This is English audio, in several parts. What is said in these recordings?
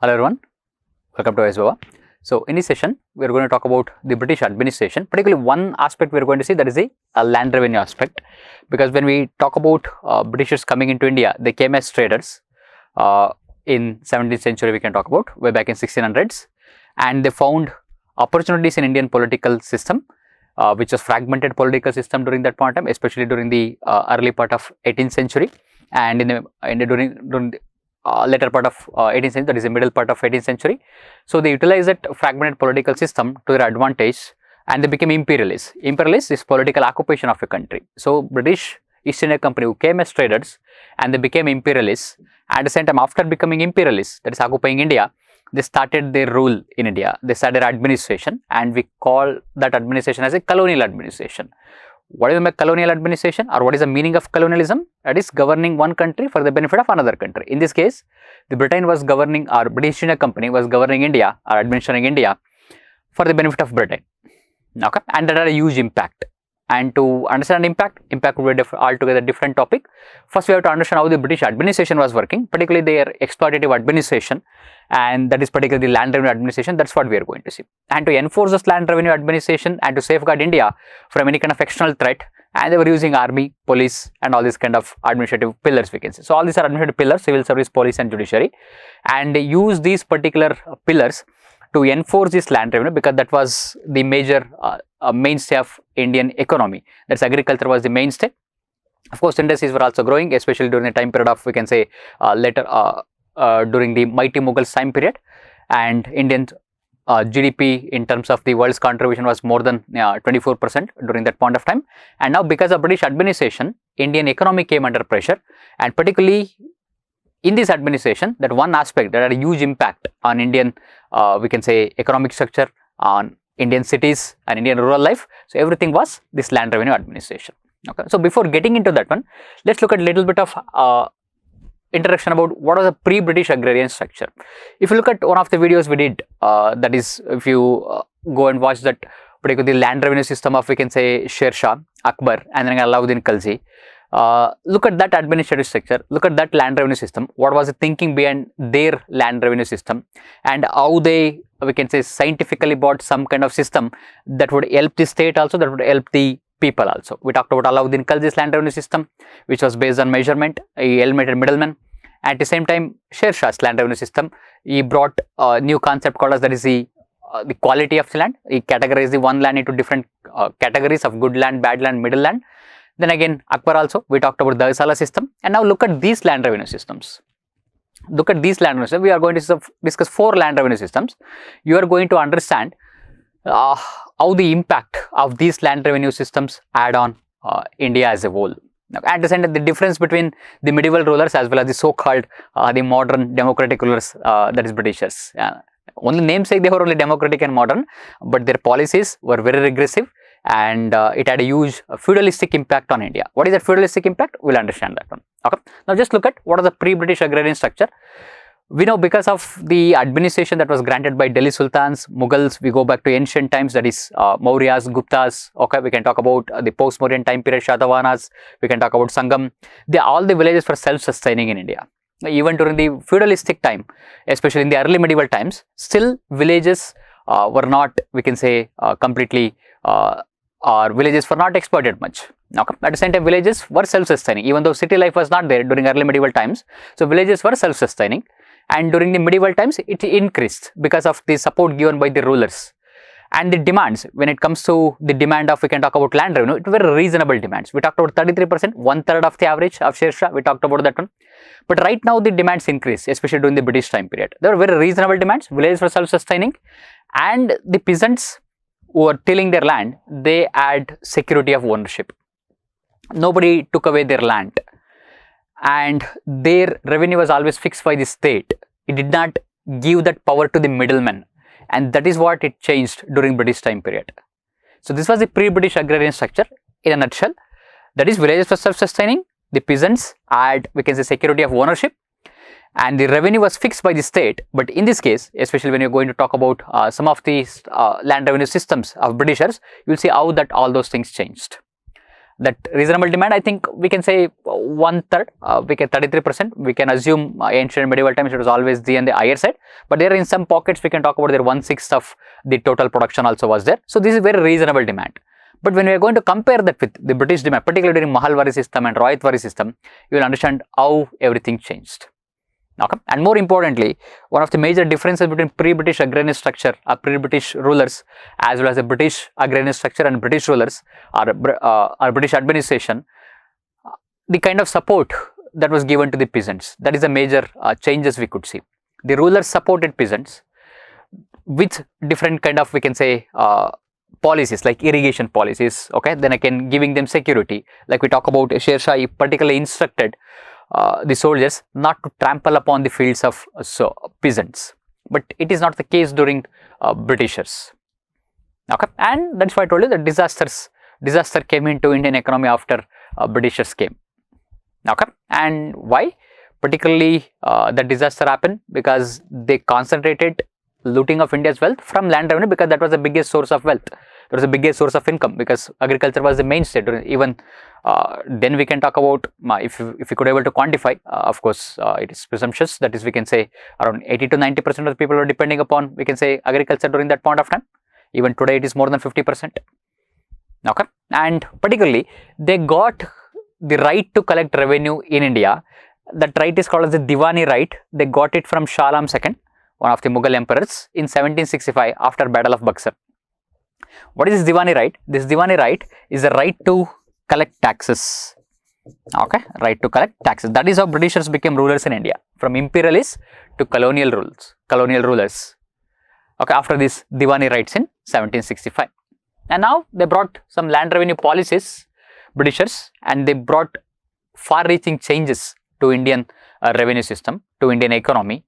Hello everyone, welcome to IASbaba. So in this session, we are going to talk about the British administration, particularly one aspect we are going to see, that is the land revenue aspect. Because when we talk about Britishers coming into India, they came as traders in 17th century, we can talk about way back in 1600s, and they found opportunities in Indian political system, which was fragmented political system during that point of time, especially during the early part of 18th century and during the later part of 18th century, that is the middle part of 18th century. So they utilized that fragmented political system to their advantage, and they became imperialists. Imperialists is political occupation of a country. So British East India Company, who came as traders, and they became imperialists. At the same time, after becoming imperialists, that is occupying India, they started their rule in India. They started their administration, and we call that administration as a colonial administration. What is the colonial administration, or what is the meaning of colonialism? That is governing one country for the benefit of another country. In this case, the Britain was governing, or British East India Company was governing India or administering India for the benefit of Britain. Okay, and that had a huge impact. And to understand impact would be altogether different topic. First, we have to understand how the British administration was working, particularly their exploitative administration, and that is particularly the land revenue administration. That's what we are going to see. And to enforce this land revenue administration and to safeguard India from any kind of external threat, and they were using army, police, and all these kind of administrative pillars, we can say. So all these are administrative pillars: civil service, police, and judiciary, and they use these particular pillars to enforce this land revenue, because that was the major mainstay of Indian economy. That's agriculture was the mainstay. Of course, industries were also growing, especially during the time period of, we can say, later during the mighty Mughals time period, and Indian GDP in terms of the world's contribution was more than 24% during that point of time. And now, because of British administration, Indian economy came under pressure, and particularly in this administration, that one aspect that had a huge impact on Indian, we can say, economic structure, on Indian cities and Indian rural life. So everything was this land revenue administration. Okay. So before getting into that one, let's look at a little bit of introduction about what was the pre-British agrarian structure. If you look at one of the videos we did, that is, if you go and watch that, particularly the land revenue system of, we can say, Sher Shah, Akbar, and then Alauddin Khalji. Look at that administrative structure, look at that land revenue system, what was the thinking behind their land revenue system, and how they, we can say, scientifically bought some kind of system that would help the state also, that would help the people also. We talked about Alauddin Khalji's land revenue system, which was based on measurement, he eliminated middlemen. At the same time, Sher Shah's land revenue system, he brought a new concept called as, that is the quality of the land. He categorized the one land into different categories of good land, bad land, middle land. Then again, Akbar also, we talked about the Asala system. And now look at these land revenue systems. Look at these land revenue systems. We are going to discuss 4 land revenue systems. You are going to understand how the impact of these land revenue systems add on India as a whole. At the same time, the difference between the medieval rulers as well as the so-called the modern democratic rulers, that is Britishers. Only namesake they were only democratic and modern, but their policies were very regressive, and it had a huge feudalistic impact on India. What is that feudalistic impact? We'll understand that one. Okay. Now just look at what is the pre-British agrarian structure. We know, because of the administration that was granted by Delhi Sultans, Mughals, we go back to ancient times, that is Mauryas, Guptas. Okay, we can talk about the post-Mauryan time period, Shatavahanas, we can talk about Sangam. All the villages were self-sustaining in India. Even during the feudalistic time, especially in the early medieval times, still villages were not, we can say, completely, or villages were not exploited much. Okay. At the same time, villages were self-sustaining, even though city life was not there during early medieval times. So villages were self-sustaining, and during the medieval times, it increased because of the support given by the rulers. And the demands, when it comes to the demand of, we can talk about land revenue, it were reasonable demands. We talked about 33%, 1/3 of the average of Sher Shah, we talked about that one. But right now, the demands increase, especially during the British time period. There were very reasonable demands, villages were self-sustaining, and the peasants who were tilling their land, they had security of ownership. Nobody took away their land, and their revenue was always fixed by the state. It did not give that power to the middlemen, and that is what it changed during British time period. So this was the pre-British agrarian structure in a nutshell. That is, villages were self-sustaining, the peasants had, we can say, security of ownership, and the revenue was fixed by the state. But in this case, especially when you're going to talk about some of these land revenue systems of Britishers, you'll see how that all those things changed. That reasonable demand, I think we can say one third, we can 33%. We can assume ancient medieval times it was always on the higher side, but there in some pockets we can talk about there 1/6 of the total production also was there. So this is very reasonable demand. But when we are going to compare that with the British demand, particularly during Mahalwari system and Ryotwari system, you will understand how everything changed. Okay. And more importantly, one of the major differences between pre-British agrarian structure, pre-British rulers, as well as the British agrarian structure and British rulers or British administration, the kind of support that was given to the peasants. That is the major changes we could see. The rulers supported peasants with different kind of, we can say, policies like irrigation policies. Okay, then again giving them security. Like we talk about Sher Shah, he particularly instructed the soldiers not to trample upon the fields of peasants, but it is not the case during Britishers. Okay, and that's why I told you that disaster came into Indian economy after Britishers came. Okay, and why? Particularly the disaster happened because they concentrated looting of India's wealth from land revenue, because that was the biggest source of wealth. That was the biggest source of income, because agriculture was the mainstay. Even then we can talk about, if we could able to quantify, of course it is presumptuous, that is we can say around 80 to 90% of the people are depending upon, we can say, agriculture during that point of time. Even today it is more than 50%. Okay, and particularly they got the right to collect revenue in India. That right is called as the Diwani right. They got it from Shah Alam II, one of the Mughal emperors, in 1765 after Battle of Buxar. What is this Diwani right? This Diwani right is the right to collect taxes. Okay, right to collect taxes. That is how Britishers became rulers in India, from imperialists to colonial rulers. Okay, after this Diwani rights in 1765. And now they brought some land revenue policies, Britishers, and they brought far-reaching changes to Indian revenue system, to Indian economy,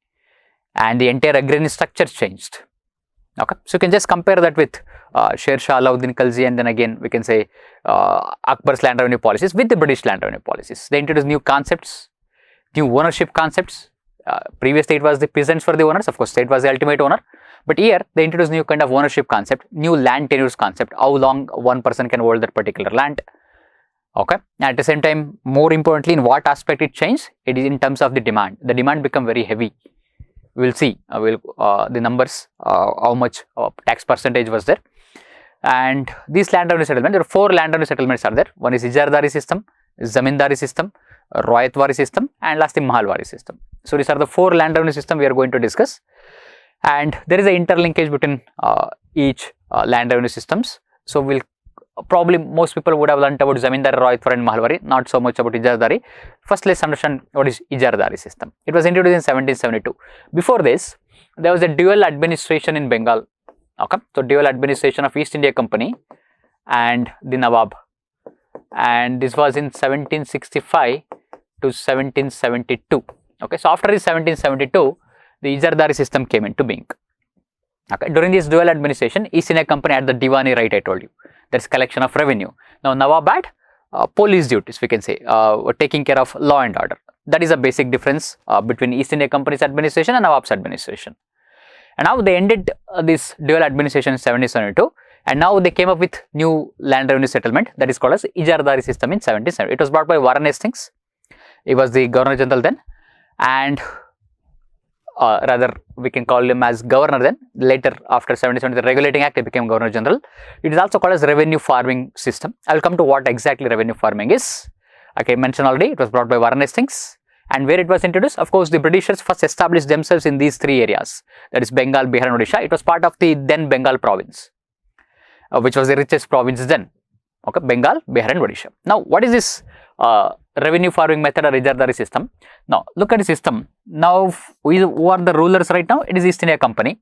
and the entire agrarian structure changed. Okay, so you can just compare that with Sher Shah, Alauddin Khalji, and then again we can say Akbar's land revenue policies with the British land revenue policies. They introduced new concepts, new ownership concepts. Previously it was the peasants were the owners, of course state was the ultimate owner, but here they introduced new kind of ownership concept, new land tenures concept, how long one person can hold that particular land. Okay, and at the same time, more importantly, in what aspect it changed? It is in terms of the demand. The demand become very heavy. We will see the numbers, how much tax percentage was there. And these land revenue settlements, there are 4 land revenue settlements are there. One is Ijardari system, Zamindari system, Ryotwari system, and lastly Mahalwari system. So these are the 4 land revenue system we are going to discuss. And there is an interlinkage between each land revenue systems. So we'll probably most people would have learnt about Zamindari, Ryotwari and Mahalwari, not so much about Ijardari. First, let's understand what is Ijardari system. It was introduced in 1772. Before this, there was a dual administration in Bengal. Okay, so dual administration of East India Company and the Nawab, and this was in 1765 to 1772. Okay, so after this 1772, the Ijardari system came into being. Okay, during this dual administration, East India Company had the Diwani right, I told you. That's collection of revenue. Now Nawab had police duties, we can say, taking care of law and order. That is a basic difference between East India Company's administration and Nawab's administration. And now they ended this dual administration in 1772, and now they came up with new land revenue settlement that is called as Ijardari system in 1770. It was brought by Warren Hastings. He was the Governor General then, and rather we can call him as Governor then. Later, after 1770, the Regulating Act, he became Governor General. It is also called as revenue farming system. I will come to what exactly revenue farming is. Okay, I mentioned already, it was brought by Warren Hastings. And where it was introduced, of course, the Britishers first established themselves in these 3 areas, that is Bengal, Bihar and Odisha. It was part of the then Bengal province, which was the richest province then. Okay, Bengal, Bihar and Odisha. Now, what is this revenue farming method or Ijardari system? Now, look at the system. Now, who are the rulers right now? It is East India Company.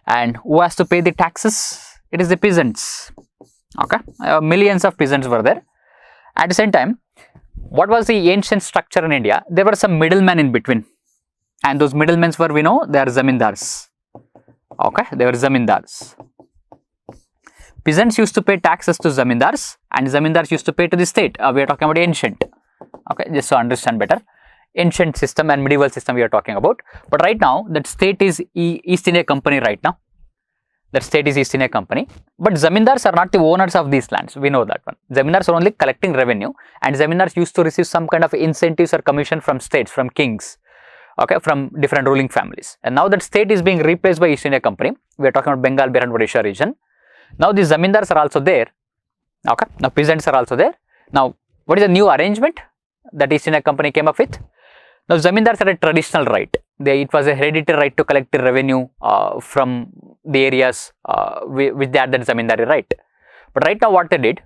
And who has to pay the taxes? It is the peasants. Okay, millions of peasants were there. At the same time, what was the ancient structure in India? There were some middlemen in between, and those middlemen were, we know, they are zamindars. Okay, they were zamindars. Peasants used to pay taxes to zamindars, and zamindars used to pay to the state. We are talking about ancient. Okay, just to understand better, ancient system and medieval system we are talking about. But right now, that state is East India Company right now. That state is East India Company. But Zamindars are not the owners of these lands. We know that one. Zamindars are only collecting revenue, and Zamindars used to receive some kind of incentives or commission from states, from kings, okay, from different ruling families. And now that state is being replaced by East India Company. We are talking about Bengal, Bihar and Odisha region. Now these Zamindars are also there. Okay. Now peasants are also there. Now what is the new arrangement that East India Company came up with? Now Zamindars had a traditional right. It was a hereditary right to collect the revenue from the areas which they had that Zamindari right. But right now what they did,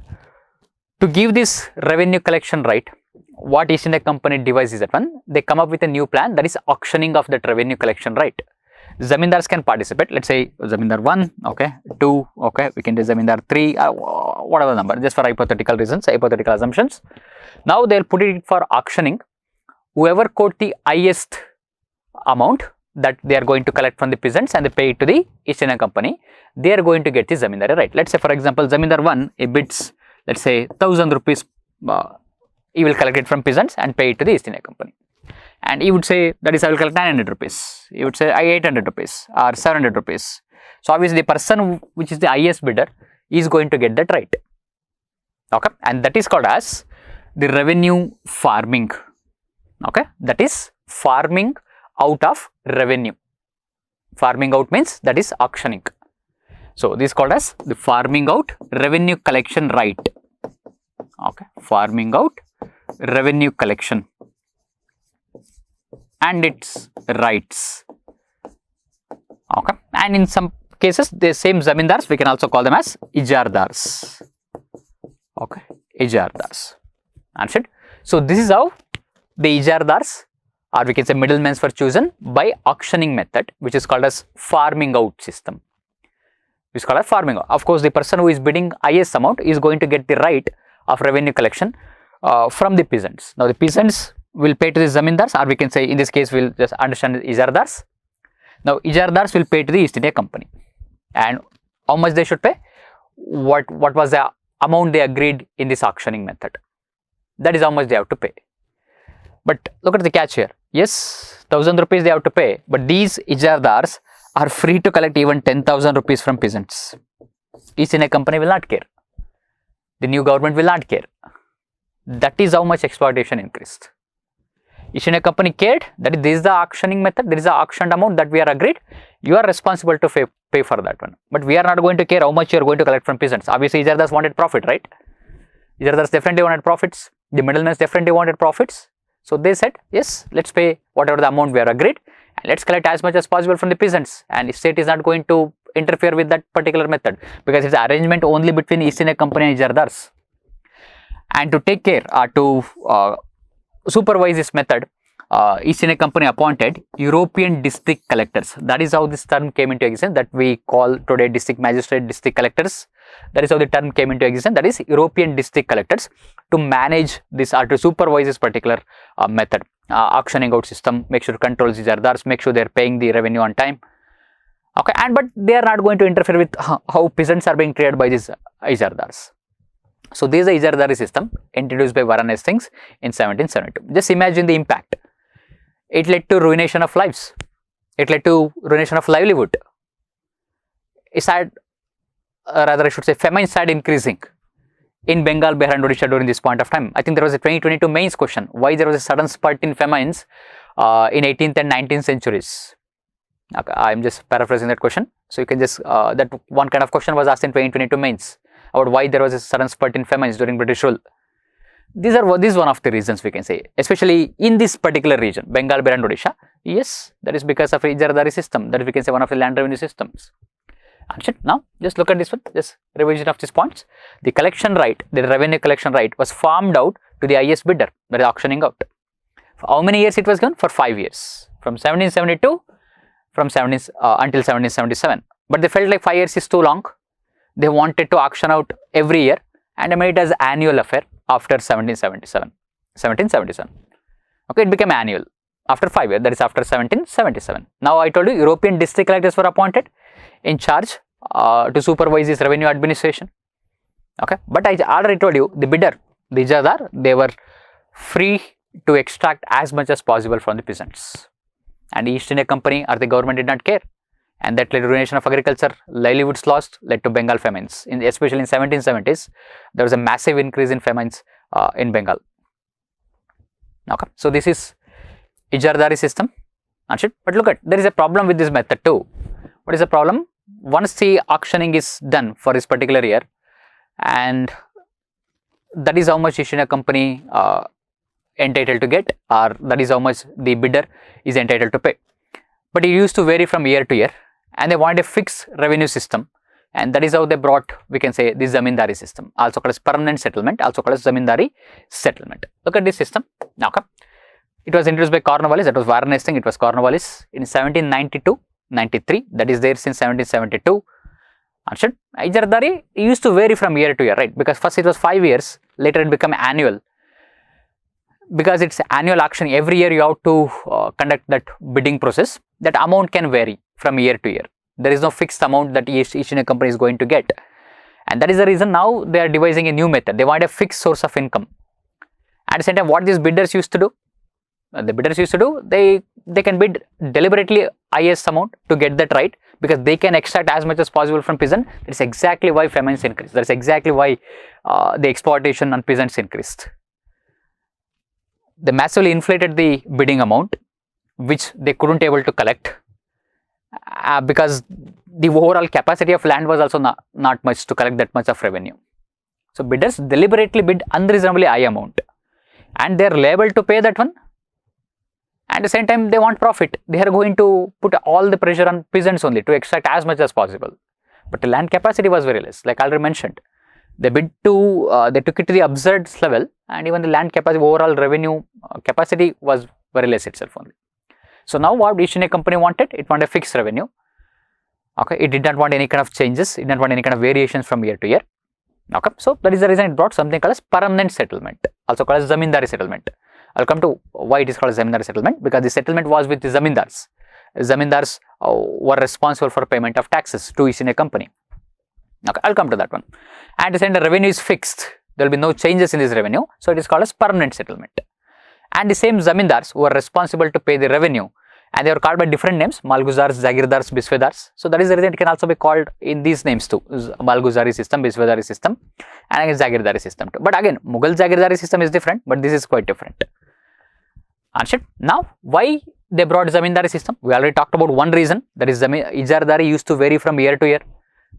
to give this revenue collection right, what East India Company devised is that one, they come up with a new plan, that is auctioning of that revenue collection right. Zamindars can participate, let's say Zamindar 1, okay, 2, okay, we can do Zamindar 3, whatever number, just for hypothetical reasons, hypothetical assumptions. Now they'll put it for auctioning. Whoever quote the highest amount that they are going to collect from the peasants and they pay it to the East India Company, they are going to get the Zamindari right. Let's say for example, Zamindar 1, he bids, let's say 1000 rupees, he will collect it from peasants and pay it to the East India Company. And he would say, that is, I will collect 900 rupees. He would say, 800 rupees or 700 rupees. So obviously the person which is the highest bidder is going to get that right. Okay. And that is called as the revenue farming. Okay. That is farming out of revenue. Farming out means that is auctioning. So this is called as the farming out revenue collection right. Okay. Farming out revenue collection and its rights. Okay. And in some cases, the same Zamindars, we can also call them as Ijardars. Okay. Ijardars. Understood? So this is how the Ijardars, or we can say middlemen, were chosen by auctioning method, which is called as farming out system. Which is called as farming out. Of course, the person who is bidding highest amount is going to get the right of revenue collection from the peasants. Now the peasants will pay to the Zamindars, or we can say in this case we'll just understand Ijardars. Now Ijardars will pay to the East India Company. And how much they should pay? What was the amount they agreed in this auctioning method? That is how much they have to pay. But look at the catch here. Yes, 1000 rupees they have to pay, but these Ijardars are free to collect even 10,000 rupees from peasants. East India Company will not care. The new government will not care. That is how much exploitation increased. East India Company cared that this is the auctioning method, there is the auctioned amount that we are agreed, you are responsible to pay for that one. But we are not going to care how much you are going to collect from peasants. Obviously, Ijardars wanted profit, right? Ijardars definitely wanted profits. The middlemen definitely wanted profits. So they said, yes, let's pay whatever the amount we are agreed and let's collect as much as possible from the peasants. And the state is not going to interfere with that particular method because it's an arrangement only between East India Company and Ijardars. And to take care, to supervise this method, East India Company appointed European district collectors. That is how this term came into existence, that we call today district magistrate, district collectors. That is how the term came into existence, that is European district collectors, to manage this or to supervise this particular method, auctioning out system, make sure to control the Ijardars, make sure they are paying the revenue on time. Okay, but they are not going to interfere with how peasants are being treated by these Ijardars. So this is the Ijardari system introduced by Warren Hastings in 1772. Just imagine the impact. It led to ruination of lives. It led to ruination of livelihood. It started, rather I should say, famine started increasing in Bengal, Bihar and Odisha during this point of time. I think there was a 2022 mains question, why there was a sudden spurt in famines in 18th and 19th centuries. Okay, I am just paraphrasing that question. So you can just, that one kind of question was asked in 2022 mains about why there was a sudden spurt in famines during British rule. This is one of the reasons we can say, especially in this particular region, Bengal, Bihar and Odisha. Yes, that is because of Ijardari system, that is we can say one of the land revenue systems. And now, just look at this one, just revision of these points. The collection right, the revenue collection right was farmed out to the highest bidder, that is auctioning out. For how many years it was given? For 5 years, from 1772 until 1777. But they felt like 5 years is too long. They wanted to auction out every year and they made it as annual affair after 1777. Okay, it became annual after 5 years, that is after 1777. Now I told you European district collectors were appointed in charge to supervise this revenue administration. Okay, but I already told you the bidder, the Ijardar, they were free to extract as much as possible from the peasants. And the East India Company or the government did not care. and that led to ruination of agriculture, livelihoods lost, led to Bengal famines. Especially in 1770s, there was a massive increase in famines in Bengal. Okay, so this is Ijardari system. But look at, there is a problem with this method too. What is the problem? Once the auctioning is done for this particular year, and that is how much East India Company entitled to get, or that is how much the bidder is entitled to pay. But it used to vary from year to year, and they wanted a fixed revenue system, and that is how they brought, we can say, the Zamindari system, also called as permanent settlement, also called as Zamindari settlement. Look at this system. Okay, it was introduced by Cornwallis. That was Varanasi thing. It was Cornwallis in 1792-93. That is there since 1772. Ijardari used to vary from year to year, right? Because first it was 5 years, later it became annual. Because it's annual auction, every year you have to conduct that bidding process. That amount can vary from year to year. There is no fixed amount that each India company is going to get, and that is the reason now they are devising a new method. They want a fixed source of income. At the same time, what these bidders used to do, they can bid deliberately highest amount to get that right, because they can extract as much as possible from peasant. That is exactly why famines increased. That is exactly why the exploitation on peasants increased. They massively inflated the bidding amount, which they couldn't able to collect, because the overall capacity of land was also not much to collect that much of revenue. So bidders deliberately bid unreasonably high amount, and they are liable to pay that one. At the same time, they want profit. They are going to put all the pressure on peasants only to extract as much as possible. But the land capacity was very less, like I already mentioned. They bid to, they took it to the absurd level, and even the land capacity, overall revenue capacity was very less itself only. So now what East India Company wanted? It wanted a fixed revenue. Okay, it did not want any kind of changes. It did not want any kind of variations from year to year. Okay, so that is the reason it brought something called as permanent settlement, also called as Zamindari settlement. I'll come to why it is called as Zamindari settlement, because the settlement was with the Zamindars. Zamindars were responsible for payment of taxes to East India Company. Okay, I'll come to that one. And the revenue is fixed. There will be no changes in this revenue. So it is called as permanent settlement. And the same Zamindars who are responsible to pay the revenue, and they are called by different names: Malguzars, Jagirdars, Biswedars. So that is the reason it can also be called in these names too: Malguzari system, Biswedari system, and again Jagirdari system too. But again, Mughal Jagirdari system is different, but this is quite different. Now, why they brought Zamindari system? We already talked about one reason, that is Ijardari used to vary from year to year.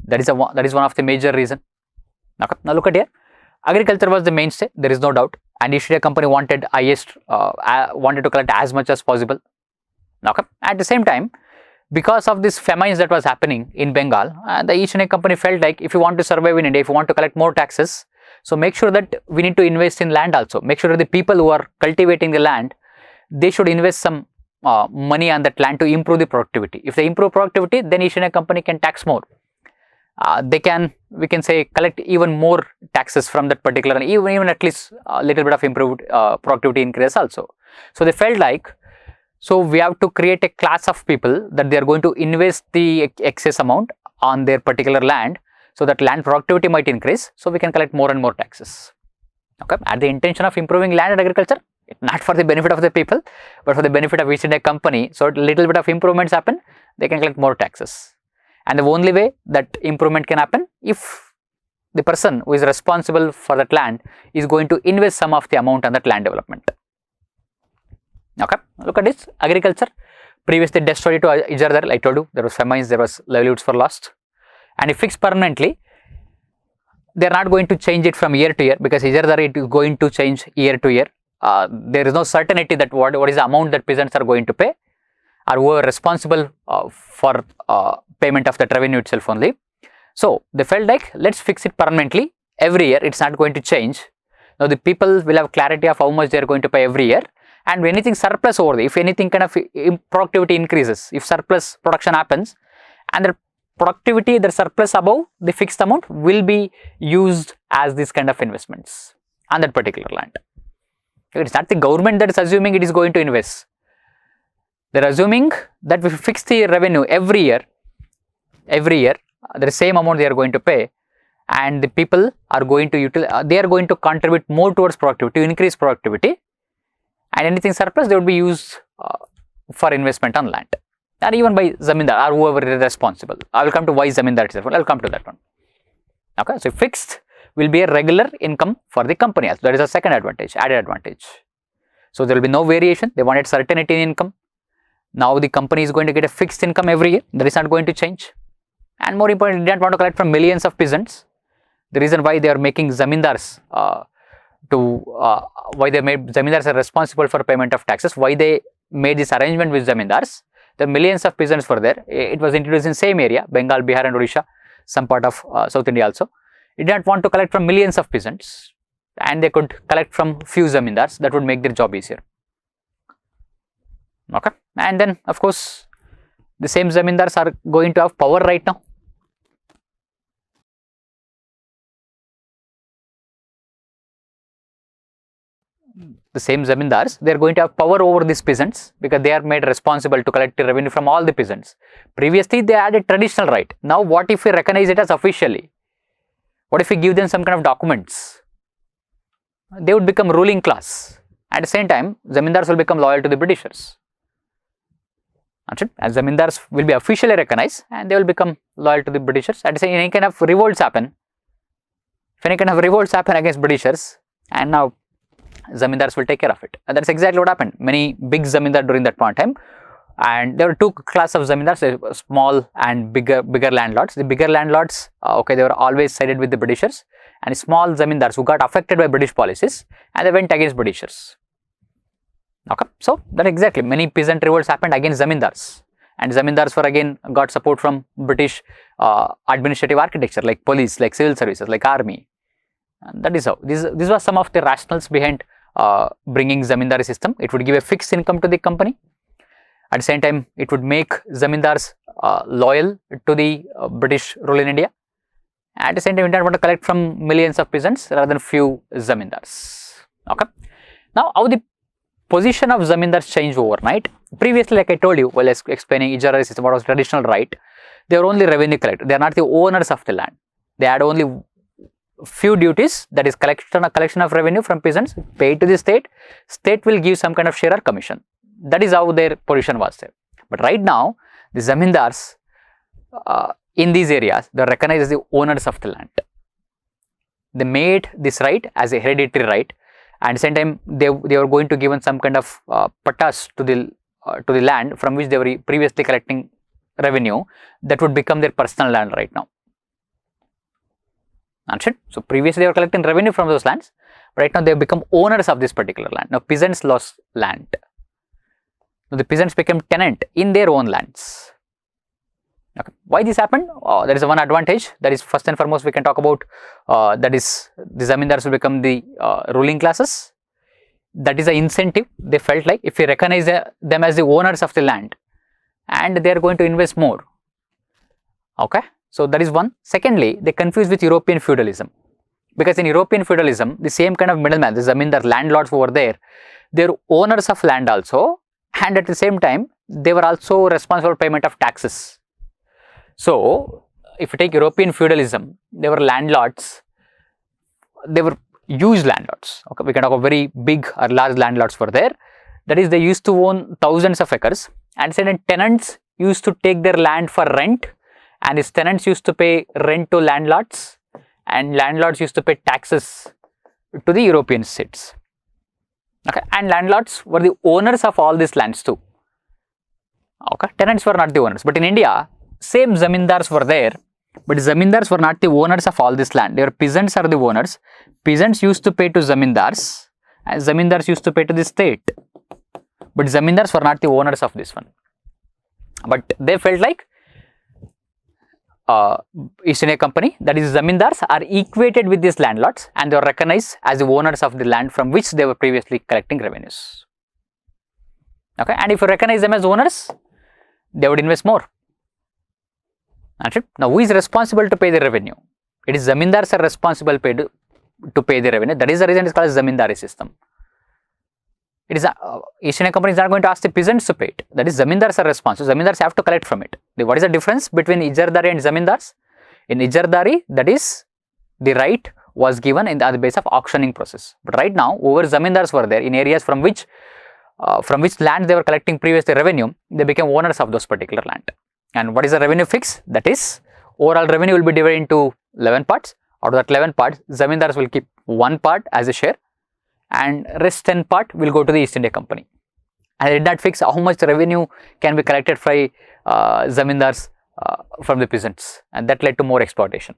That is one of the major reason. Okay. Now look at here. Agriculture was the mainstay, there is no doubt, and East India Company wanted to collect as much as possible. Okay. At the same time, because of this famines that was happening in Bengal, the East India Company felt like, if you want to survive in India, if you want to collect more taxes, so make sure that we need to invest in land also. Make sure that the people who are cultivating the land, they should invest some money on that land to improve the productivity. If they improve productivity, then East India Company can tax more. They can, we can say, collect even more taxes from that particular, even at least a little bit of improved productivity increase also. So they felt like, so we have to create a class of people that they are going to invest the excess amount on their particular land, so that land productivity might increase, so we can collect more and more taxes. Okay, at the intention of improving land and agriculture, not for the benefit of the people, but for the benefit of East India Company. So a little bit of improvements happen, they can collect more taxes. And the only way that improvement can happen, if the person who is responsible for that land is going to invest some of the amount on that land development. Okay, look at this. Agriculture previously destroyed to Ijardari. I told you there was famines, there was livelihoods for lost, and if fixed permanently, they are not going to change it from year to year, because Ijardari it is going to change year to year. There is no certainty that what is the amount that peasants are going to pay, or who are responsible for payment of that revenue itself only. So they felt like, let's fix it permanently. Every year it's not going to change. Now the people will have clarity of how much they are going to pay every year, and when anything surplus over there, if anything kind of productivity increases, if surplus production happens, and the productivity, the surplus above the fixed amount will be used as this kind of investments on that particular land. It's not the government that is assuming it is going to invest. They are assuming that we fix the revenue every year, the same amount they are going to pay, and the people are going to they are going to contribute more towards productivity, to increase productivity, and anything surplus they would be used for investment on land. and even by Zamindar or whoever is responsible. I will come to why Zamindar itself. I will come to that one. Okay, so fixed will be a regular income for the company. That is a second advantage, added advantage. So there will be no variation. They wanted certainty in income. Now the company is going to get a fixed income every year. That is not going to change. And more importantly, they don't want to collect from millions of peasants. The reason why they are making zamindars why they made zamindars are responsible for payment of taxes, why they made this arrangement with zamindars. The millions of peasants were there. It was introduced in same area, Bengal, Bihar and Odisha, some part of South India also. It did not want to collect from millions of peasants, and they could collect from few zamindars. That would make their job easier. Okay, and then of course the same zamindars are going to have power right now. The same zamindars, they are going to have power over these peasants because they are made responsible to collect the revenue from all the peasants. Previously, they had a traditional right. Now, what if we recognize it as officially? What if we give them some kind of documents? They would become ruling class. At the same time, zamindars will become loyal to the Britishers. As zamindars will be officially recognized and they will become loyal to the Britishers. At the same time, any kind of revolts happen. If any kind of revolts happen against Britishers, and now zamindars will take care of it. And that's exactly what happened. Many big zamindar during that point in time, and there were two classes of zamindars, small and bigger landlords. The bigger landlords, they were always sided with the Britishers, and small zamindars who got affected by British policies and they went against Britishers. Okay, so that exactly many peasant revolts happened against zamindars, and zamindars were again got support from British administrative architecture like police, like civil services, like army. And that is how these were some of the rationales behind bringing Zamindari system. It would give a fixed income to the company. At the same time, it would make zamindars loyal to the British rule in India. At the same time, we don't want to collect from millions of peasants rather than few zamindars. Okay. Now, how the position of zamindars changed overnight? Previously, like I told you while explaining Ijara system, what was traditional right, they were only revenue collectors. They are not the owners of the land. They had only few duties, that is collection of revenue from peasants paid to the state. State will give some kind of share or commission. That is how their position was there. But right now, the zamindars in these areas, they are recognized as the owners of the land. They made this right as a hereditary right, and at the same time they were going to give some kind of patas to the land from which they were previously collecting revenue. That would become their personal land right now. So previously they were collecting revenue from those lands, but right now they have become owners of this particular land. Now peasants lost land. Now the peasants became tenant in their own lands. Okay. Why this happened? There is one advantage. That is, first and foremost we can talk about, that is the zamindars will become the ruling classes. That is an incentive. They felt like if we recognize them as the owners of the land, and they are going to invest more. Okay. So that is one. Secondly, they confuse with European feudalism, because in European feudalism, the same kind of middleman, the zamindar landlords over there, they are owners of land also, and at the same time, they were also responsible for payment of taxes. So if you take European feudalism, they were landlords, they were huge landlords. Okay, we can talk about very big or large landlords were there. That is, they used to own thousands of acres, and certain tenants used to take their land for rent. And his tenants used to pay rent to landlords, and landlords used to pay taxes to the European states. Okay, and landlords were the owners of all these lands too. Okay, tenants were not the owners. But in India, same zamindars were there, but zamindars were not the owners of all this land. Their peasants are the owners. Peasants used to pay to zamindars, and zamindars used to pay to the state. But zamindars were not the owners of this one. But they felt like East India Company, that is zamindars, are equated with these landlords, and they are recognized as the owners of the land from which they were previously collecting revenues. Okay, and if you recognize them as owners, they would invest more. That's it. Now, who is responsible to pay the revenue? It is zamindars are responsible to pay the revenue. That is the reason it is called as Zamindari system. It is East India Company is not going to ask the peasants to pay it. That is, zamindars are responsible. Zamindars have to collect from it. What is the difference between Ijardari and zamindars? In Ijardari, that is, the right was given on the basis of auctioning process. But right now, over zamindars were there in areas from which from which land they were collecting previously revenue, they became owners of those particular land. And what is the revenue fix? That is, overall revenue will be divided into 11 parts. Out of that 11 parts, zamindars will keep one part as a share, and rest 10 part will go to the East India Company. And they did not fix how much revenue can be collected by zamindars from the peasants, and that led to more exploitation.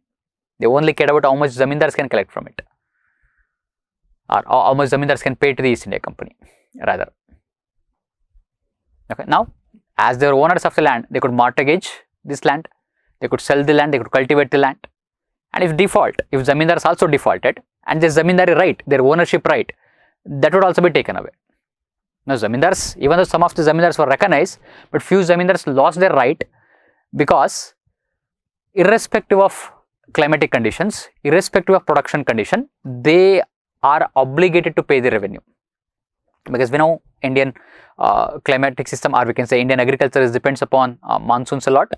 They only cared about how much zamindars can collect from it, or how much zamindars can pay to the East India Company rather. Okay, now as they were owners of the land, they could mortgage this land, they could sell the land, they could cultivate the land, and if zamindars also defaulted, and the zamindari right, their ownership right, that would also be taken away. Now zamindars, even though some of the zamindars were recognized, but few zamindars lost their right, because irrespective of climatic conditions, irrespective of production condition, they are obligated to pay the revenue. Because we know Indian climatic system, or we can say Indian agriculture, depends upon monsoons a lot.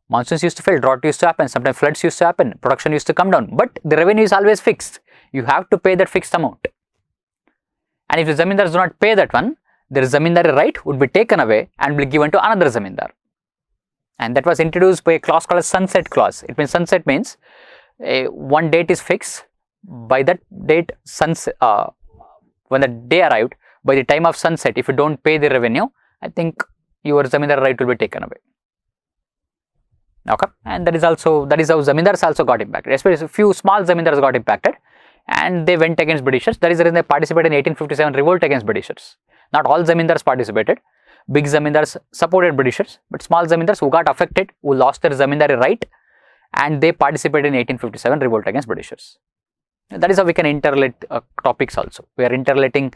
Monsoons used to fail, drought used to happen, sometimes floods used to happen, production used to come down, but the revenue is always fixed. You have to pay that fixed amount. And if the zamindars do not pay that one, their zamindari right would be taken away and be given to another zamindar. And that was introduced by a clause called a sunset clause. It means sunset means one date is fixed. By that date, when the day arrived, by the time of sunset, if you don't pay the revenue, I think your zamindar right will be taken away. Okay, and that is how zamindars also got impacted. Especially a few small zamindars got impacted, and they went against Britishers. That is the reason they participated in 1857 revolt against Britishers. Not all zamindars participated. Big zamindars supported Britishers, but small zamindars who got affected, who lost their zamindari right, and they participated in 1857 revolt against Britishers. That is how we can interrelate topics also. We are interrelating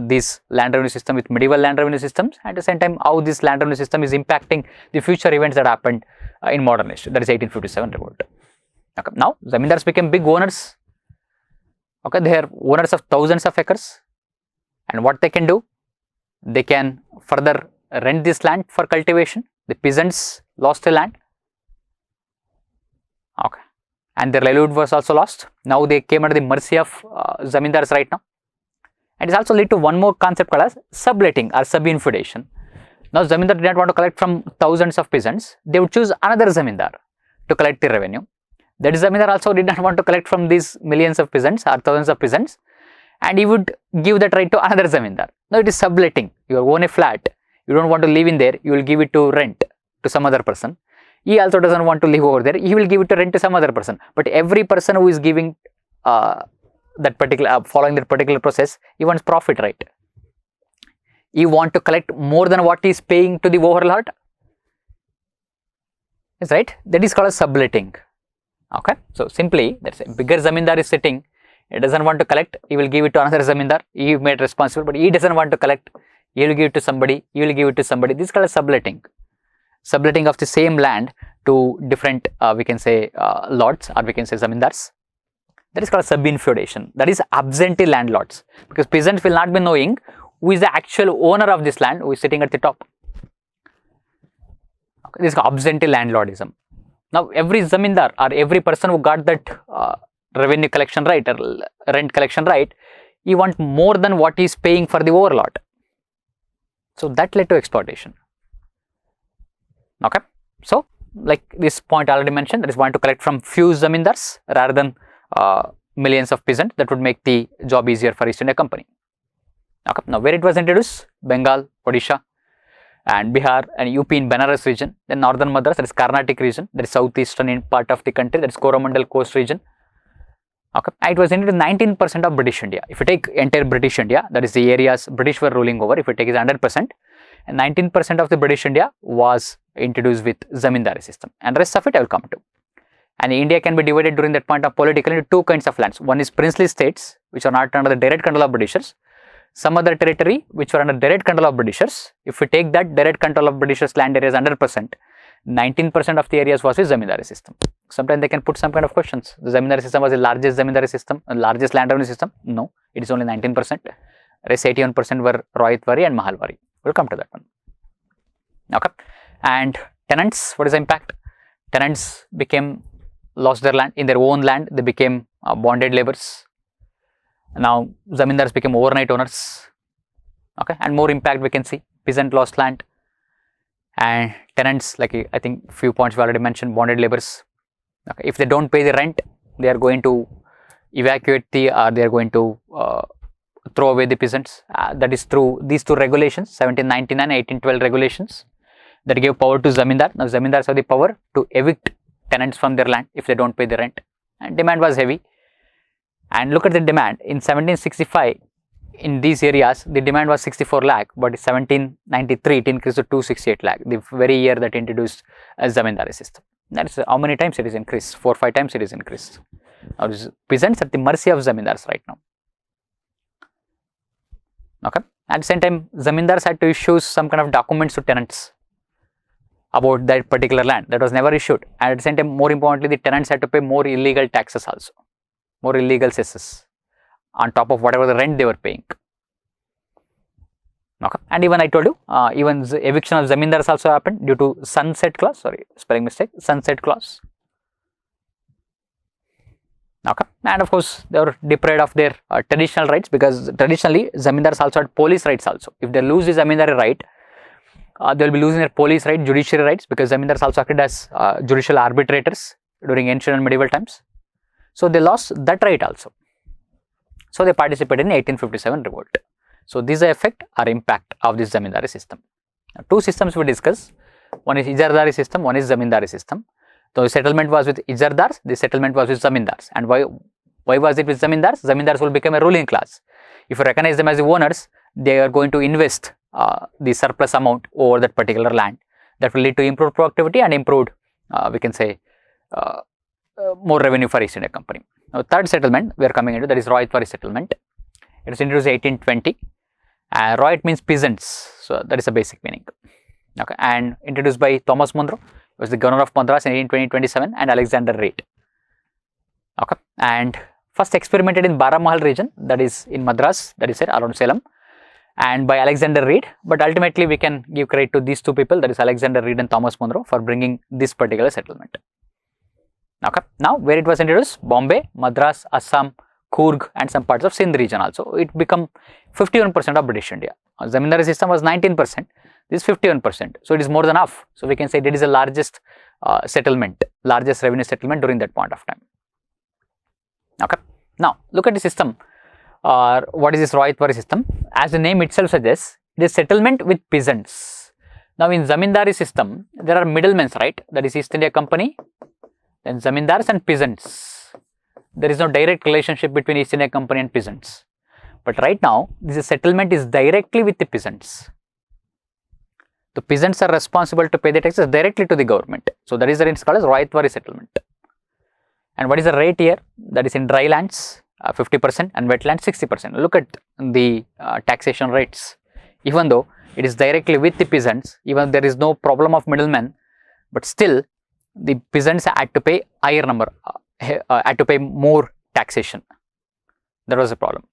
this land revenue system with medieval land revenue systems, and at the same time how this land revenue system is impacting the future events that happened in modern history, that is 1857 revolt. Okay. Now zamindars became big owners. Okay, they are owners of thousands of acres, and what they can do, they can further rent this land for cultivation. The peasants lost the land. Okay, and their livelihood was also lost. Now they came under the mercy of zamindars right now. And it also led to one more concept called as subletting or subinfeudation. Now zamindar did not want to collect from thousands of peasants. They would choose another zamindar to collect the revenue. That zamindar also did not want to collect from these millions of peasants or thousands of peasants, and he would give that right to another zamindar. Now it is subletting. You own a flat, you don't want to live in there, you will give it to rent to some other person. He also doesn't want to live over there, he will give it to rent to some other person. But every person who is giving that particular, following that particular process, he wants profit, right? He want to collect more than what he is paying to the overlord. Is right? That is called a subletting. Okay, so simply that's a bigger zamindar is sitting. He doesn't want to collect. He will give it to another zamindar. He made responsible, but he doesn't want to collect. He will give it to somebody. He will give it to somebody. This is called a subletting. Subletting of the same land to different, we can say lords, or we can say zamindars. That is called subinfeudation. That is absentee landlords, because peasants will not be knowing who is the actual owner of this land, who is sitting at the top. Okay, this is called absentee landlordism. Now every zamindar or every person who got that revenue collection right or rent collection right, he wants more than what he is paying for the overlord. So that led to exploitation. Okay, so like this point I already mentioned, that is want to collect from few zamindars rather than millions of peasants. That would make the job easier for East India Company. Okay, now where it was introduced? Bengal, Odisha, and Bihar, and UP in Benares region. Then northern Madras, that is Carnatic region, that is southeastern part of the country, that is Coromandel coast region. Okay, and it was introduced 19% of British India. If you take entire British India, that is the areas British were ruling over, if you take it 100%, and 19% of the British India was introduced with Zamindari system, and rest of it I will come to. And India can be divided during that point of politically into two kinds of lands. One is princely states, which are not under the direct control of Britishers. Some other territory which were under direct control of Britishers. If we take that direct control of Britishers land areas 100%, 19% of the areas was with Zamindari system. Sometimes they can put some kind of questions. The Zamindari system was the largest Zamindari system, largest land revenue system. No, it is only 19%. Rest 81% were Ryotwari and Mahalwari. We'll come to that one. Okay, and tenants, what is the impact? Tenants lost their land. In their own land, they became bonded laborers. Now zamindars became overnight owners. Okay, and more impact we can see. Peasant lost land, and tenants, like I think few points we already mentioned, bonded laborers. Okay, if they don't pay the rent, they are going to evacuate they are going to throw away the peasants. That is through these two regulations, 1799 1812 regulations, that gave power to zamindar. Now zamindars have the power to evict tenants from their land if they don't pay the rent, and demand was heavy. And look at the demand in 1765. In these areas, the demand was 64 lakh, but in 1793 it increased to 268 lakh, the very year that introduced a zamindari system. That is how many times it is increased? 4 or 5 times it is increased. Now, this peasants at the mercy of zamindars right now. Okay. At the same time, zamindars had to issue some kind of documents to tenants about that particular land. That was never issued. And at the same time, more importantly, the tenants had to pay more illegal taxes also, more illegal cesses on top of whatever the rent they were paying. Okay. And even I told you, even the eviction of zamindars also happened due to sunset clause. Sorry, spelling mistake. Sunset clause. Okay. And of course, they were deprived of their traditional rights, because traditionally zamindars also had police rights also. If they lose the zamindari right, they will be losing their police right, judiciary rights, because zamindars also acted as judicial arbitrators during ancient and medieval times. So they lost that right also. So they participated in 1857 revolt. So this is the effect or impact of this zamindari system. Now, two systems we discuss. One is ijardari system, one is zamindari system. So the settlement was with ijardars, the settlement was with zamindars. And why was it with zamindars? Zamindars will become a ruling class. If you recognize them as the owners, they are going to invest the surplus amount over that particular land. That will lead to improved productivity and improved, we can say, more revenue for East India Company. Now, third settlement we are coming into, that is Ryotwari settlement. It was introduced in 1820. Ryot means peasants, so that is the basic meaning. Okay, and introduced by Thomas Munro, he was the governor of Madras in 1827, and Alexander Reid. Okay, and first experimented in Baramahal region, that is in Madras, that is around Salem, and by Alexander Reid. But ultimately, we can give credit to these two people, that is Alexander Reid and Thomas Munro, for bringing this particular settlement. Okay, now where it was introduced, Bombay, Madras, Assam, Coorg, and some parts of Sindh region also. It become 51% of British India. Zamindari system was 19%, this is 51%. So it is more than half. So we can say that is the largest settlement, largest revenue settlement during that point of time. Okay, now look at the system. What is this Ryotwari system? As the name itself suggests, it is settlement with peasants. Now in Zamindari system, there are middlemen, right? That is East India Company, then zamindars and peasants. There is no direct relationship between East India Company and peasants. But right now, this settlement is directly with the peasants. The peasants are responsible to pay the taxes directly to the government. So that is the reason it's called as Ryotwari settlement. And what is the rate here? That is in dry lands 50% and wetlands 60%. Look at the taxation rates. Even though it is directly with the peasants, even there is no problem of middlemen, but still the peasants had to pay higher number, had to pay more taxation. That was the problem.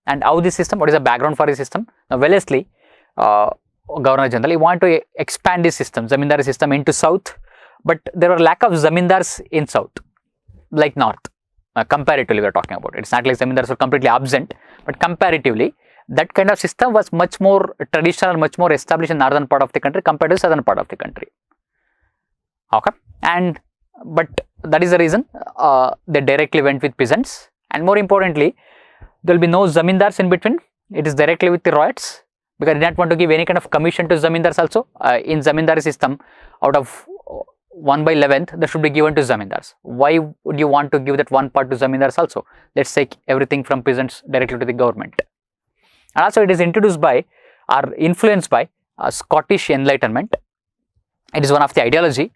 And how this system, what is the background for the system? Now, Wellesley, Governor General, he wanted to expand this system, Zamindari system, into south, but there were lack of zamindars in south, like north. Comparatively, we are talking about it. It's not like zamindars were completely absent, but comparatively, that kind of system was much more traditional, much more established in northern part of the country compared to southern part of the country. Okay, and but that is the reason they directly went with peasants, and more importantly, there will be no zamindars in between. It is directly with the Ryots, because they did not want to give any kind of commission to zamindars also. In zamindari system, out of 1/11th, that should be given to zamindars. Why would you want to give that one part to zamindars also? Let's take everything from peasants directly to the government. And also it is introduced by or influenced by Scottish Enlightenment. It is one of the ideology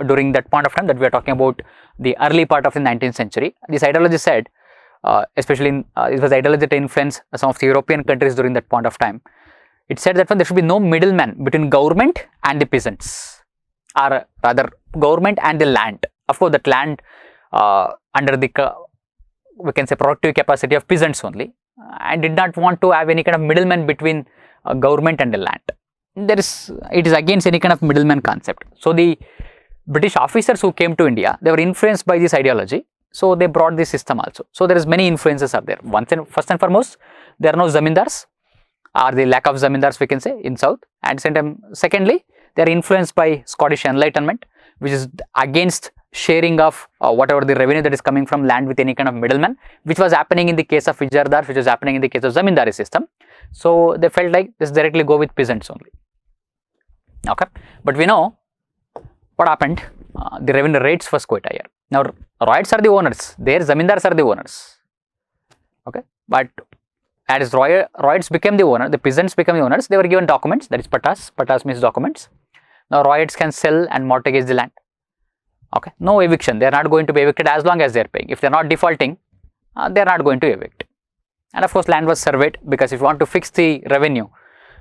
during that point of time that we are talking about, the early part of the 19th century. This ideology said, especially it was ideology that influenced some of the European countries during that point of time. It said that there should be no middleman between government and the peasants, or rather government and the land. Of course, that land under the, we can say, productive capacity of peasants only, and did not want to have any kind of middleman between government and the land. It is against any kind of middleman concept. So the British officers who came to India, they were influenced by this ideology. So they brought this system also. So there is many influences are there. First and foremost, there are no zamindars, or the lack of zamindars we can say in south. And secondly, they are influenced by Scottish Enlightenment, which is against sharing of whatever the revenue that is coming from land with any kind of middleman, which was happening in the case of Vijayardars, which was happening in the case of Zamindari system. So they felt like this directly go with peasants only. Okay, but we know what happened. The revenue rates was quite higher. Now Royals are the owners, their Zamindars are the owners. Okay, but as Royals became the owner, the peasants became the owners, they were given documents, that is patas. Patas means documents. Now Royals can sell and mortgage the land. Okay, no eviction, they are not going to be evicted as long as they are paying. If they are not defaulting, they are not going to evict. And of course land was surveyed, because if you want to fix the revenue,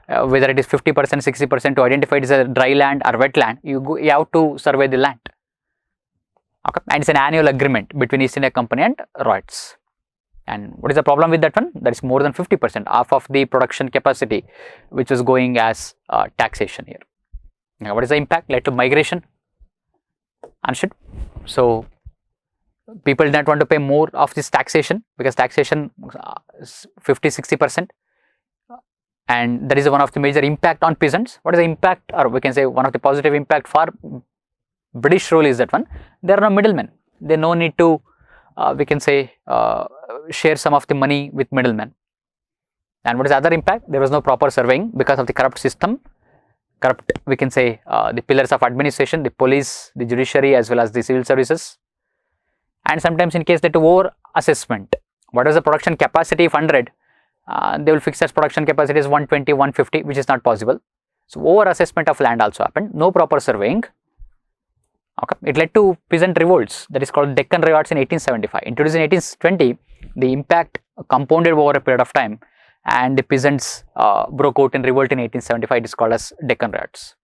whether it is 50%, 60% to identify it as a dry land or wet land, you have to survey the land. Okay, and it's an annual agreement between East India Company and Royals. And what is the problem with that one? That is more than 50%, half of the production capacity, which was going as taxation here. Now, what is the impact? Led to migration. Understood? So people did not want to pay more of this taxation, because taxation is 50-60%, and that is one of the major impact on peasants. What is the impact, or we can say one of the positive impact for British rule is that one, there are no middlemen. They no need to we can say share some of the money with middlemen. And what is the other impact? There was no proper surveying because of the corrupt system. Corrupt, we can say, the pillars of administration, the police, the judiciary, as well as the civil services. And sometimes in case that over assessment, what is the production capacity if 100, they will fix as production capacity is 120, 150, which is not possible. So over assessment of land also happened, no proper surveying. Okay, it led to peasant revolts, that is called Deccan riots in 1875. Introduced in 1820, the impact compounded over a period of time, and the peasants broke out in revolt in 1875. It is called as Deccan riots.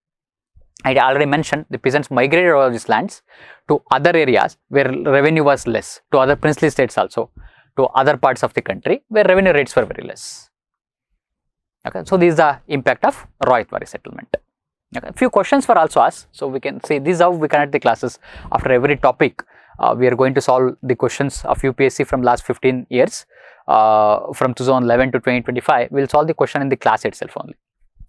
I already mentioned the peasants migrated over these lands to other areas where revenue was less, to other princely states also, to other parts of the country where revenue rates were very less. Okay, so this is the impact of Ryotwari settlement. Okay, a few questions were also asked, so we can see this is how we connect the classes. After every topic, we are going to solve the questions of UPSC from last 15 years, from 2011 to 2025. We will solve the question in the class itself only.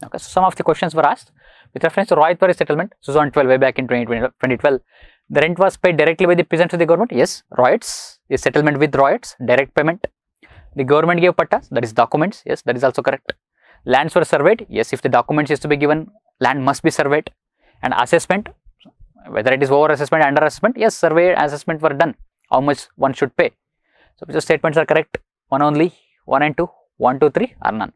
Okay, so some of the questions were asked with reference to Ryotwari settlement, 2012, way back in 2012. The rent was paid directly by the peasants to the government. Yes, Ryots, a settlement with Ryots, direct payment. The government gave pattas, that is documents. Yes, that is also correct. Lands were surveyed. Yes, if the documents is to be given, land must be surveyed. And assessment, whether it is over assessment, under assessment, yes, survey assessment were done. How much one should pay? So which statements are correct? One only, 1 and 2, 1, 2, 3 are none.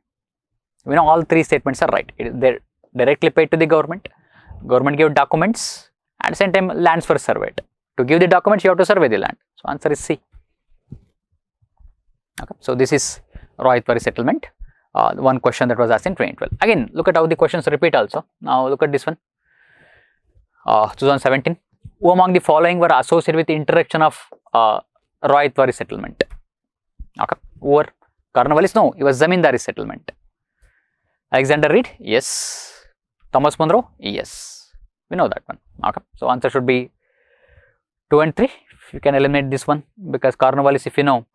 We know all three statements are right. They directly paid to the government. Government gave documents, and same time lands were surveyed. To give the documents, you have to survey the land. So answer is C. Okay, so this is Ryotwari settlement. One question that was asked in 2012. Again, look at how the questions repeat also. Now look at this one. 2017. Who among the following were associated with the introduction of Ryotwari settlement? Okay. Who were? Cornwallis? No, it was Zamindari settlement. Alexander Reed? Yes. Thomas Munro? Yes. We know that one. Okay. So answer should be 2 and 3. You can eliminate this one, because Cornwallis, if you know,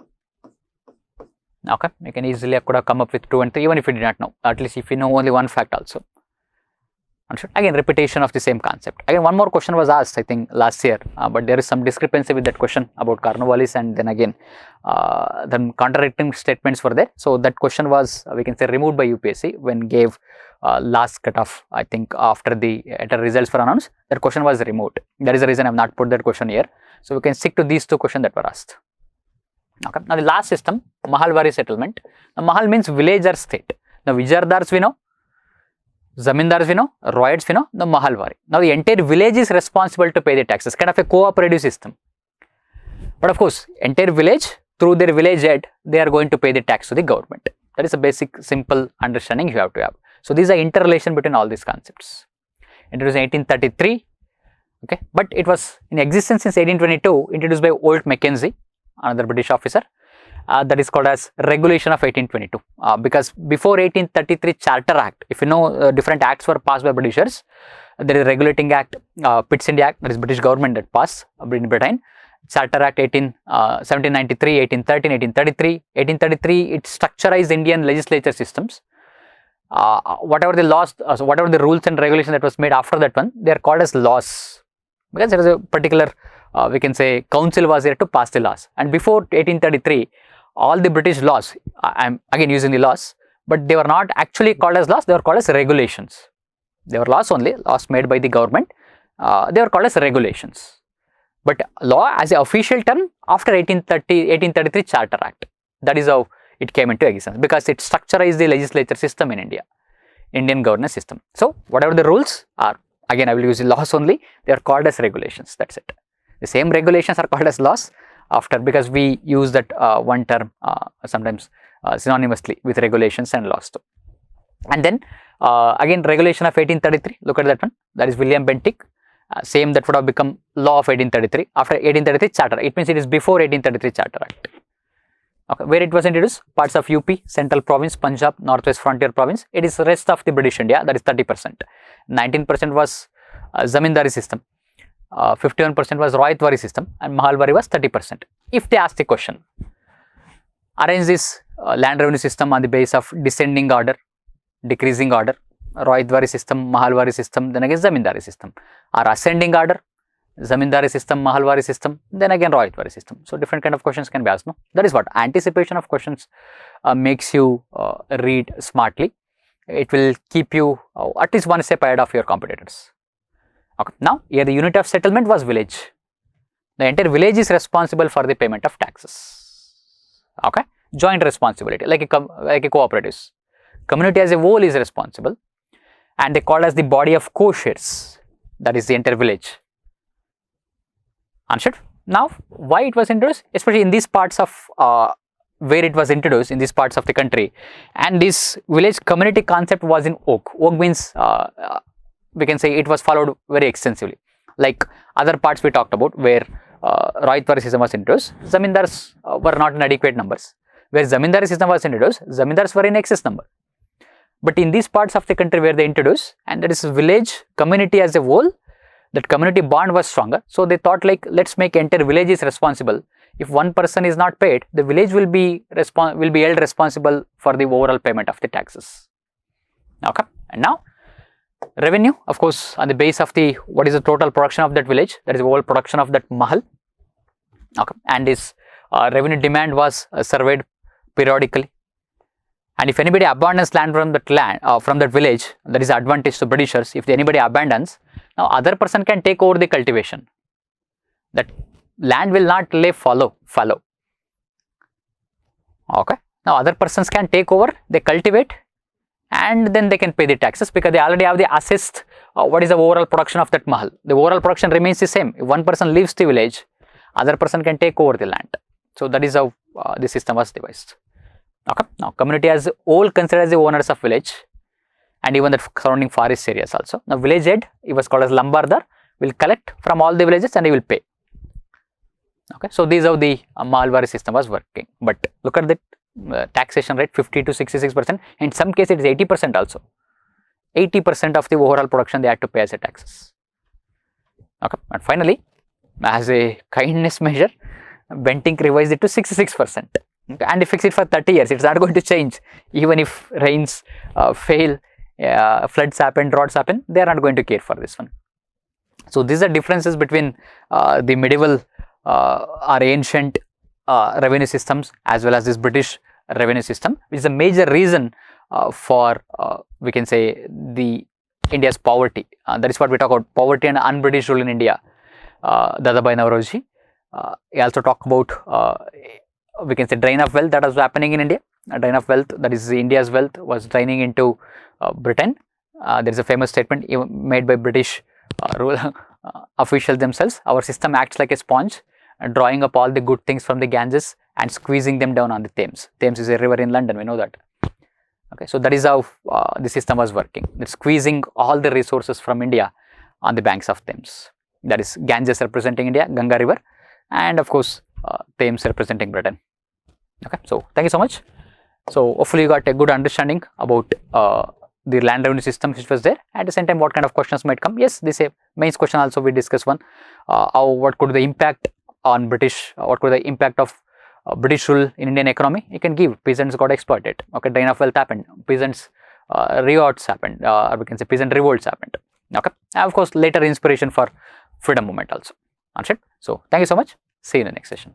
okay, you can easily could have come up with 2 and 3, even if you did not know. At least if you know only one fact also. Again, repetition of the same concept. Again, one more question was asked, I think, last year, but there is some discrepancy with that question about Cornwallis, and then again, then contradicting statements were there. So that question was, we can say, removed by UPSC when gave last cutoff. I think after the results were announced, that question was removed. That is the reason I have not put that question here. So we can stick to these two questions that were asked. Okay. Now the last system, Mahalwari settlement. Now Mahal means village or state. Now Vijayardars we know, Zamindars we know, Ryots we know, the Mahalwari. Now the entire village is responsible to pay the taxes, kind of a cooperative system. But of course, entire village, through their village head, they are going to pay the tax to the government. That is a basic, simple understanding you have to have. So these are interrelation between all these concepts. Introduced in 1833, okay, but it was in existence since 1822, introduced by Holt Mackenzie, another British officer. That is called as Regulation of 1822, because before 1833 Charter Act, if you know, different acts were passed by Britishers. There is a Regulating Act, Pitt's India Act, that is British government that passed in Britain, Charter Act 1793, 1813, 1833. 1833, it structurized Indian legislature systems. Whatever the laws, so whatever the rules and regulations that was made after that one, they are called as laws, because there is a particular, we can say, council was there to pass the laws. And before 1833, all the British laws, I am again using the laws, but they were not actually called as laws, they were called as regulations. They were laws only, laws made by the government, they were called as regulations. But law as an official term after 1833 Charter Act. That is how it came into existence, because it structurized the legislature system in India, Indian governance system. So whatever the rules are, again I will use the laws only, they are called as regulations, that's it. The same regulations are called as laws after, because we use that one term sometimes synonymously with regulations and laws too. And then again regulation of 1833, look at that one, that is William Bentinck. Same, that would have become law of 1833 after 1833 Charter. It means it is before 1833 Charter Act. Okay, where it was introduced, parts of UP, Central Province, Punjab, Northwest Frontier Province. It is rest of the British India, that is 30%. 19% was Zamindari system. 51% was Ryotwari system, and Mahalwari was 30%. If they ask the question, arrange this land revenue system on the basis of descending order, decreasing order, Ryotwari system, Mahalwari system, then again Zamindari system, or ascending order, Zamindari system, Mahalwari system, then again Ryotwari system. So different kind of questions can be asked. No? That is what anticipation of questions makes you read smartly. It will keep you at least one step ahead of your competitors. Okay. Now here the unit of settlement was village. The entire village is responsible for the payment of taxes. Okay, joint responsibility, like a cooperatives. Community as a whole is responsible, and they called as the body of co-shares, that is the entire village. Understood? Now, why it was introduced, especially in these parts of where it was introduced, in these parts of the country, and this village community concept was in oak. Oak means we can say it was followed very extensively. Like other parts we talked about where Ryotwari system was introduced, Zamindars were not in adequate numbers. Where Zamindari system was introduced, Zamindars were in excess number. But in these parts of the country where they introduced, and that is village community as a whole, that community bond was stronger. So they thought like, let's make entire village is responsible. If one person is not paid, the village will be held responsible for the overall payment of the taxes. Okay, and now revenue, of course, on the base of the what is the total production of that village, that is the overall production of that mahal. Okay, and this revenue demand was surveyed periodically. And if anybody abandons land from that village, that is advantage to Britishers. If anybody abandons, now other person can take over the cultivation. That land will not lay fallow. Okay. Now other persons can take over, they cultivate, and then they can pay the taxes because they already have the assessed what is the overall production of that mahal. The overall production remains the same. If one person leaves the village, other person can take over the land. So that is how the system was devised. Okay. Now community as a whole considered as the owners of village, and even the surrounding forest areas also. Now village head, he was called as Lambardar, will collect from all the villages and he will pay. Okay. So these are the Mahalwari system was working. But look at the taxation rate, 50 to 66%. In some cases it is 80% also. 80% of the overall production they had to pay as a taxes. Okay. And finally, as a kindness measure, Bentinck revised it to 66%. Okay. And he fixed it for 30 years. It's not going to change. Even if rains fail, floods happen, droughts happen, they are not going to care for this one. So these are differences between the medieval or ancient revenue systems as well as this British revenue system, which is a major reason for we can say the India's poverty. That is what we talk about, poverty and un-British rule in India. Dadabhai Naoroji. He also talk about we can say drain of wealth that was happening in India. A drain of wealth, that is India's wealth was draining into Britain. There is a famous statement made by British officials themselves. Our system acts like a sponge, drawing up all the good things from the Ganges and squeezing them down on the Thames. Thames is a river in London, we know that. Okay, so that is how the system was working. It's squeezing all the resources from India on the banks of Thames. That is Ganges representing India, Ganga river, and of course Thames representing Britain. Okay, so thank you so much. So hopefully you got a good understanding about the land revenue system which was there. At the same time, what kind of questions might come. Yes, this mains question also we discussed one. What could the impact on British, what could the impact of British rule in Indian economy? You can give. Peasants got exploited. Okay, drain of wealth happened. Peasants riots happened, or we can say peasant revolts happened. Okay, and of course later inspiration for freedom movement also. Understood? So thank you so much. See you in the next session.